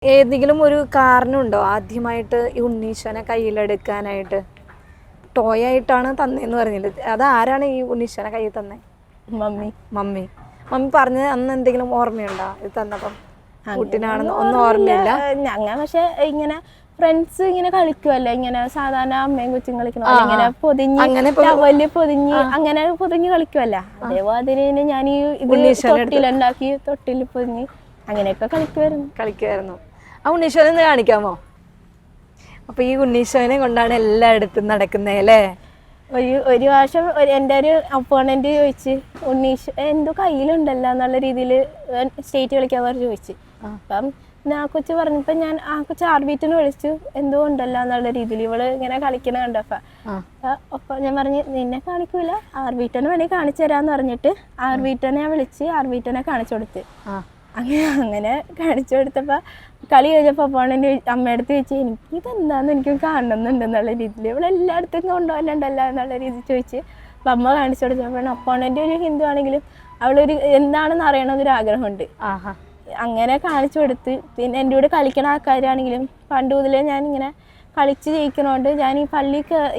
ഏതെങ്കിലും ഒരു കാരണമുണ്ടോ ആദ്യമായിട്ട് ഈ ഉണ്ണീശനെ കയ്യിലെടുക്കാനായിട്ട്? ടോയ് ആയിട്ടാണ് തന്നേന്ന് പറഞ്ഞില്ല, അത് ആരാണ് ഈ ഉണ്ണീശനെ കയ്യിൽ തന്നെ? മമ്മി. മമ്മി പറഞ്ഞത് അന്ന് എന്തെങ്കിലും ഓർമ്മയുണ്ടോ ഇത് തന്നപ്പം? കുട്ടിനാണെന്ന് ഒന്നും ഓർമ്മയില്ല. ഞങ്ങൾ പക്ഷെ ഇങ്ങനെ ഫ്രണ്ട്സ് ഇങ്ങനെ കളിക്കുമല്ലോ, ഇങ്ങനെ സാധാരണ അമ്മയും കൊച്ചും കളിക്കണ ഇങ്ങനെ പൊതിഞ്ഞ് ടവല് പൊതിഞ്ഞ് അങ്ങനെ പൊതിഞ്ഞ് കളിക്കുമല്ലോ, അതേപോലെ ഞാൻ ഈ തൊട്ടിലുണ്ടാക്കി തൊട്ടിൽ പൊതിഞ്ഞ് അങ്ങനെയൊക്കെ കളിക്കുമായിരുന്നു. ആ ഉണ്ണീശോനെ കാണിക്കാമോ? അപ്പൊ ഈ ഉണ്ണീശോനെ കൊണ്ടാണ് എല്ലായിടത്തും നടക്കുന്നത് അല്ലേ? ഒരു പ്രാവശ്യം എൻ്റെ ഒരു അപ്പോണന്റ് ചോദിച്ച് ഉണ്ണീശോ എന്തോ കയ്യിലുണ്ടല്ലോ എന്നുള്ള രീതിയിൽ സ്റ്റേറ്റ് കളിക്കാൻ പറഞ്ഞ് ചോദിച്ചു. അപ്പം ആ കൊച്ചു പറഞ്ഞപ്പോ ഞാൻ ആ കൊച്ചു ആർബീറ്റിന് വിളിച്ചു, എന്തോ ഉണ്ടല്ലോ എന്നുള്ള രീതിയിൽ ഇവള് ഇങ്ങനെ കളിക്കണ കണ്ടപ്പോ അപ്പൊ ഞാൻ പറഞ്ഞു നിന്നെ കാണിക്കൂല, ആർബീറ്റനെ വേണമെങ്കിൽ കാണിച്ചു തരാന്ന് പറഞ്ഞിട്ട് ആർബീറ്റനെ വിളിച്ച് ആർബീറ്റനെ കാണിച്ചു കൊടുത്ത്. അങ്ങനെ കാണിച്ചു കൊടുത്തപ്പോ കളി കഴിഞ്ഞപ്പോ അപ്പോണന്റ് അമ്മയടുത്ത് ചോദിച്ചു, എനിക്ക് ഇതെന്താന്ന് എനിക്കും കാണണമെന്നുണ്ടെന്നുള്ള രീതിയിൽ ഇവിടെ എല്ലായിടത്തും കൊണ്ടുപോകാനുണ്ടല്ലോ എന്നുള്ള രീതിയിൽ ചോദിച്ച് അപ്പൊ അമ്മ കാണിച്ചു കൊടുത്തപ്പോൾ അപ്പോണന്റ് ഒരു ഹിന്ദു ആണെങ്കിലും അവളൊരു എന്താണെന്ന് അറിയണമെന്നൊരു ആഗ്രഹമുണ്ട്. അങ്ങനെ കാണിച്ചു കൊടുത്ത് പിന്നെ എൻ്റെ കൂടെ കളിക്കണ ആൾക്കാരാണെങ്കിലും പണ്ട് മുതലേ ഞാൻ ഇങ്ങനെ കളിച്ച് ജയിക്കണോണ്ട് ഞാൻ ഈ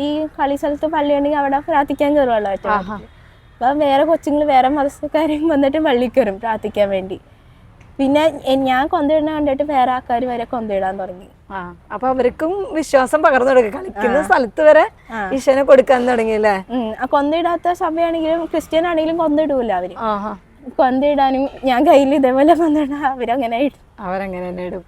ഈ കളി സ്ഥലത്ത് പള്ളി ഉണ്ടെങ്കിൽ അവിടെ പ്രാർത്ഥിക്കാൻ കയറുമല്ലോ. അപ്പം വേറെ കൊച്ചുങ്ങൾ വേറെ മതസ്ഥക്കാരും വന്നിട്ട് പള്ളി കയറും പ്രാർത്ഥിക്കാൻ വേണ്ടി. പിന്നെ ഞാൻ കൊന്തയിടുന്ന കണ്ടിട്ട് വേറെ ആൾക്കാർ വരെ കൊന്തയിടാൻ തുടങ്ങി. അപ്പൊ അവർക്കും വിശ്വാസം പകർന്നു കൊടുക്കും, കളിക്കുന്ന സ്ഥലത്ത് വരെ ഈശോനെ കൊടുക്കാൻ തുടങ്ങിയല്ലേ? കൊന്തയിടാത്ത സഭയാണെങ്കിലും ക്രിസ്ത്യൻ ആണെങ്കിലും കൊന്തയിടൂല അവര്. കൊന്തയിടാനും ഞാൻ കയ്യിൽ ഇതേപോലെ കൊന്തയിടാൻ അവരങ്ങനെ തന്നെ ഇടും.